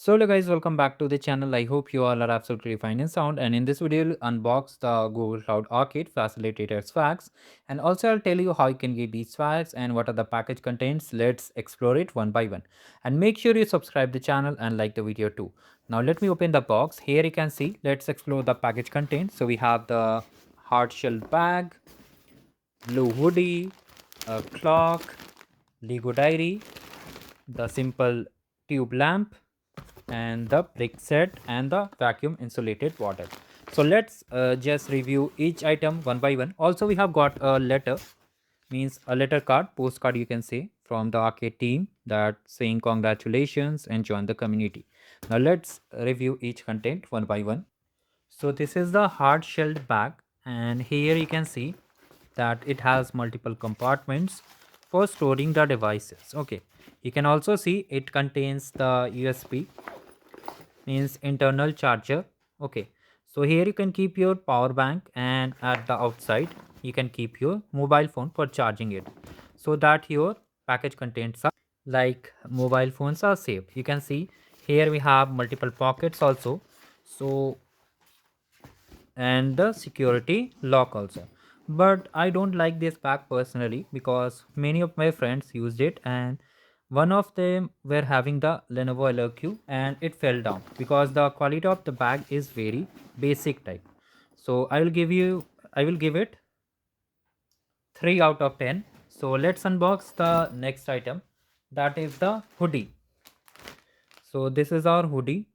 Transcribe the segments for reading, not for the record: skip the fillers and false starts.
So hello guys, welcome back to the channel. I hope you all are absolutely fine and sound, and in this video we'll unbox the Google Cloud Arcade Facilitator swags, and also I'll tell you how you can get these swags and what are the package contents. Let's explore it one by one, and make sure you subscribe the channel and like the video too. Now let me open the box. Here you can see, let's explore the package contents. So we have the hard shell bag, blue hoodie, a clock, Lego diary, the simple tube lamp, and the brick set and the vacuum insulated bottle. So let's just review each item one by one. Also we have got a letter, means a letter card, postcard you can say, from the arcade team that saying congratulations and join the community. Now let's review each content one by one. So this is the hard shelled bag, and here you can see that it has multiple compartments for storing the devices. Okay, you can also see it contains the USB, means internal charger. Okay, so here you can keep your power bank, and at the outside you can keep your mobile phone for charging it, so that your package contents are like mobile phones are safe. You can see here we have multiple pockets also, so and the security lock also. But I don't like this bag personally because many of my friends used it, and one of them were having the Lenovo LQ and it fell down because the quality of the bag is very basic type. So I will give it 3 out of 10. So let's unbox the next item, that is the hoodie. So this is our hoodie,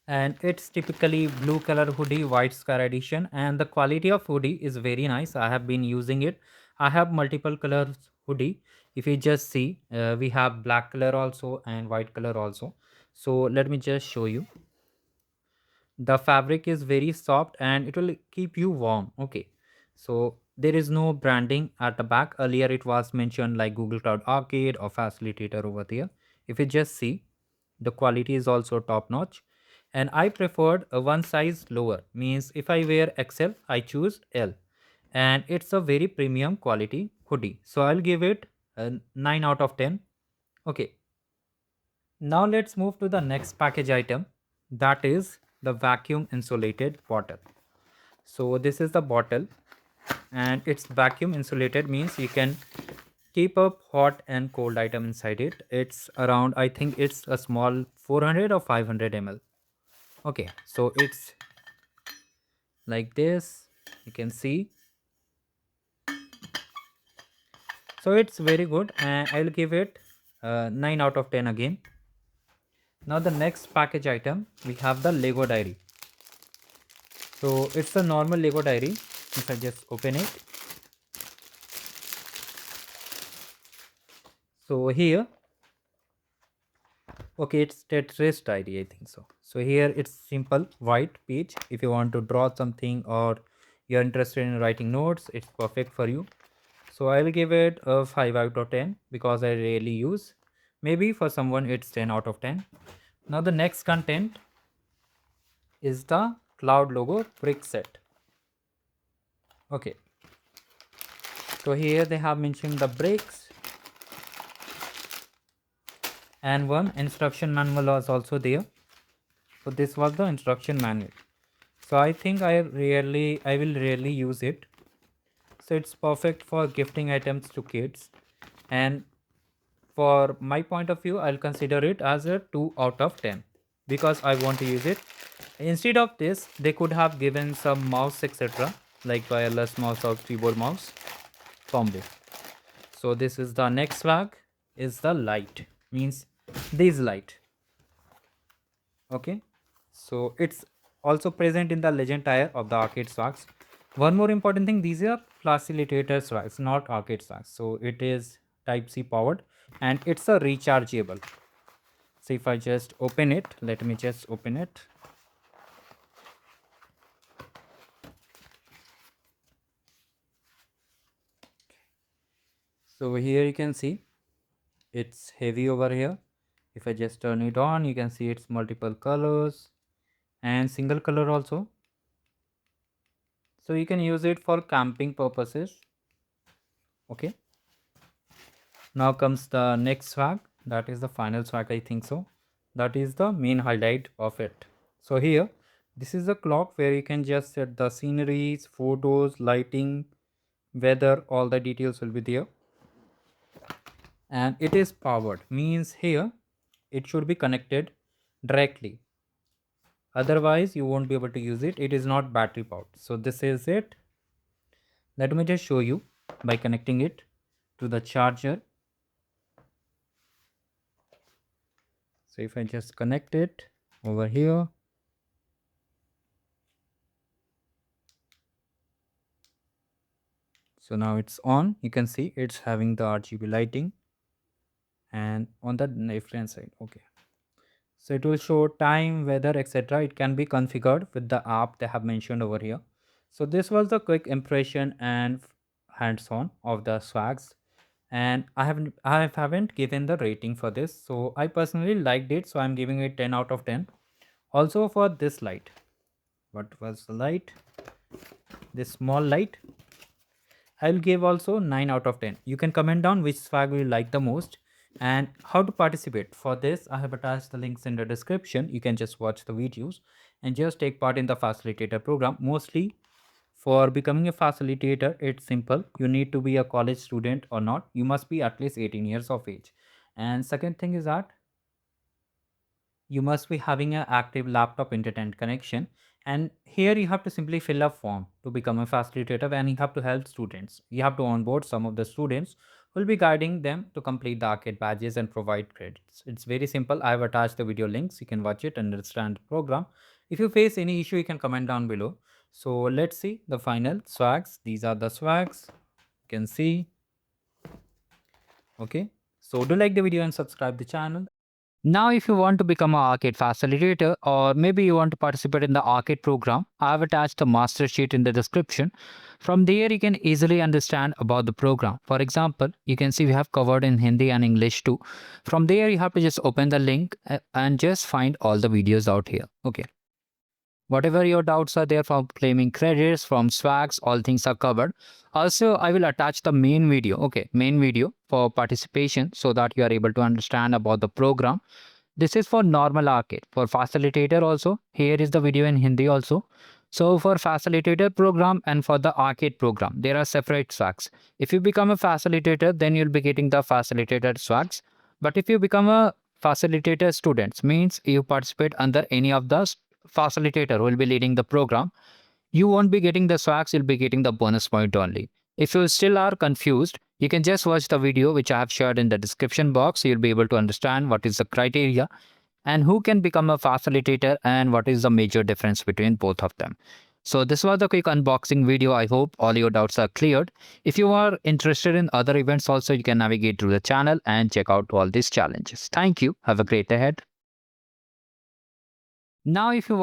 and it's typically blue color hoodie, white scar edition, and the quality of hoodie is very nice. I have been using it. I have multiple colors hoodie. If you just see, we have black color also and white color also. So let me just show you. The fabric is very soft and it will keep you warm. Okay, so there is no branding at the back. Earlier it was mentioned like Google Cloud Arcade or Facilitator over there. If you just see, the quality is also top notch, and I preferred a one size lower, means if I wear XL I choose L, and it's a very premium quality hoodie, so I'll give it a 9 out of 10. Okay, now let's move to the next package item, that is the vacuum insulated bottle. So this is the bottle, and it's vacuum insulated, means you can keep up hot and cold item inside it. It's around, I think it's a small 400 or 500 ml. Okay, so it's like this, you can see. So it's very good, and I'll give it 9 out of 10 again. Now the next package item, we have the Lego diary. So it's a normal Lego diary. If I just open it, so here, okay, it's Tetris diary, I think so. So here it's simple white page. If you want to draw something or you're interested in writing notes, it's perfect for you. So I will give it a 5 out of 10 because I rarely use. Maybe for someone it's 10 out of 10. Now the next content is the cloud logo brick set. Okay, so here they have mentioned the bricks, and one instruction manual was also there. So this was the instruction manual. So I think I will rarely use it. So it's perfect for gifting items to kids, and for my point of view I'll consider it as a 2 out of 10 because I want to use it. Instead of this, they could have given some mouse etc., like wireless mouse or keyboard mouse combo. So this is the next flag, is the light, means this light. Okay, so it's also present in the legend tire of the arcade swags. One more important thing, these are facilitator swags, not arcade swags. So it is type C powered, and it's a rechargeable. So if I just open it, let me just open it. So here you can see it's heavy over here. If I just turn it on, you can see it's multiple colors and single color also. So you can use it for camping purposes. Okay, now comes the next swag, that is the final swag, I think so. That is the main highlight of it. So here, this is a clock where you can just set the sceneries, photos, lighting, weather, all the details will be there. And it is powered, means here it should be connected directly. Otherwise, you won't be able to use it. It is not battery powered. So this is it. Let me just show you by connecting it to the charger. So if I just connect it over here, so now it's on. You can see it's having the RGB lighting, and on the left hand side, okay, so it will show time, weather, etc. It can be configured with the app they have mentioned over here. So this was the quick impression and hands-on of the swags, and I haven't given the rating for this. So I personally liked it, so I'm giving it 10 out of 10. Also for this light, what was the light, this small light, I'll give also 9 out of 10. You can comment down which swag you like the most and how to participate. For this, I have attached the links in the description. You can just watch the videos and just take part in the facilitator program. Mostly for becoming a facilitator, it's simple. You need to be a college student or not. You must be at least 18 years of age. And second thing is that you must be having an active laptop internet connection, and here you have to simply fill a form to become a facilitator, and you have to help students. You have to onboard some of the students who will be guiding them to complete the arcade badges and provide credits. It's very simple. I have attached the video links. You can watch it and understand the program. If you face any issue, you can comment down below. So let's see the final swags. These are the swags, you can see. Okay, so do like the video and subscribe the channel. Now, if you want to become an arcade facilitator, or maybe you want to participate in the arcade program, I have attached the master sheet in the description. From there, you can easily understand about the program. For example, you can see we have covered in Hindi and English too. From there, you have to just open the link and just find all the videos out here. Okay. Whatever your doubts are there from claiming credits, from swags, all things are covered. Also, I will attach the main video, okay, main video for participation so that you are able to understand about the program. This is for normal arcade. For facilitator also, here is the video in Hindi also. So for facilitator program and for the arcade program, there are separate swags. If you become a facilitator, then you'll be getting the facilitator swags. But if you become a facilitator students, means you participate under any of the facilitator who will be leading the program, you won't be getting the swags, you'll be getting the bonus point only. If you still are confused, you can just watch the video which I have shared in the description box. You'll be able to understand what is the criteria and who can become a facilitator and what is the major difference between both of them. So this was the quick unboxing video. I hope all your doubts are cleared. If you are interested in other events also, you can navigate through the channel and check out all these challenges. Thank you. Have a great day ahead. Now if you